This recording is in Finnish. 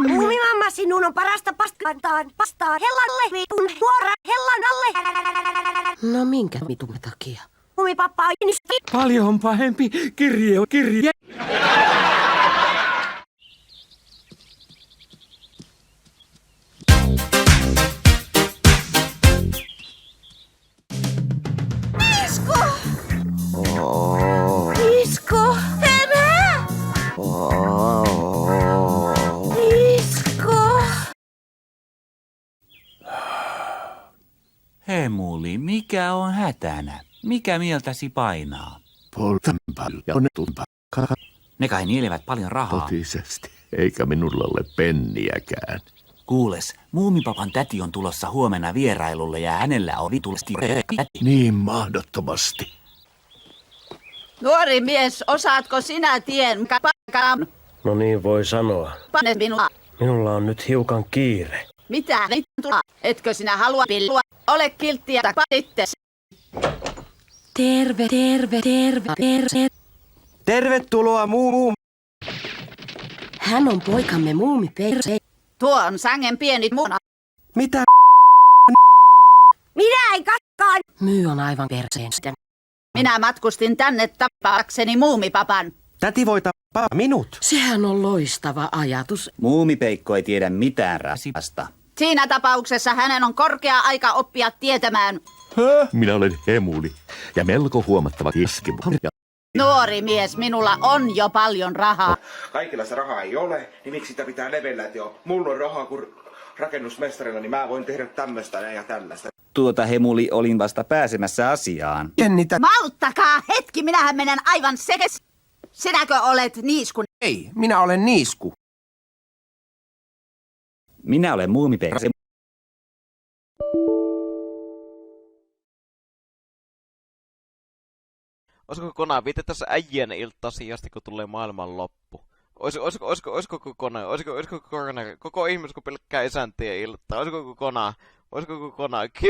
Muumimamma, sinun on parasta pastaa hellalle vitun suora hellan alle. No minkä vitun takia? Muumipappa on niski. Paljon pahempi. Kirje. Isku! Isku! Tämä! Isku! Hemuli, mikä on hätänä? Mikä mieltäsi painaa? Poltan paljon tupakkaa Ne kai nielevät paljon rahaa. totisesti, eikä minulla ole penniäkään. Kuules, Muumipapan täti on tulossa huomenna vierailulle ja hänellä on vitusti Niin mahdottomasti. Nuori mies, osaatko sinä tien paikan? No niin voi sanoa. Pane minua. Minulla on nyt hiukan kiire. Mitä vittua? Etkö sinä halua pillua? Ole kilttiä sitten. Terve. Tervetuloa muu. Hän on poikamme Muumiperse. Tuo on sängen pieni muna. Mitä? Minä ei katkaan. Myy on aivan perseenstä. Minä matkustin tänne tappaakseni Muumipapan. Täti voi tappaa minut. Sehän on loistava ajatus. Muumipeikko ei tiedä mitään rasipasta. Siinä tapauksessa hänen on korkea aika oppia tietämään. Minä olen Hemuli ja melko huomattava keskimu. Nuori mies, minulla on jo paljon rahaa. Kaikilla sitä rahaa ei ole, niin miksi sitä pitää levellä, että joo, mulla on rahaa kuin rakennusmestarilla, niin mä voin tehdä tämmöstä ja tällaista. Hemuli, olin vasta pääsemässä asiaan. Malttakaa hetki, minähän menen aivan sekes. Sinäkö olet niiskun? Ei, minä olen niisku. Minä olen Muumipeikko. Olisiko Kona vietettäisiin äijän iltaa sijasti, kun tulee maailman loppu? Olisiko koko ihmis, kun pelkkää isäntiä iltaa? Olisiko Kona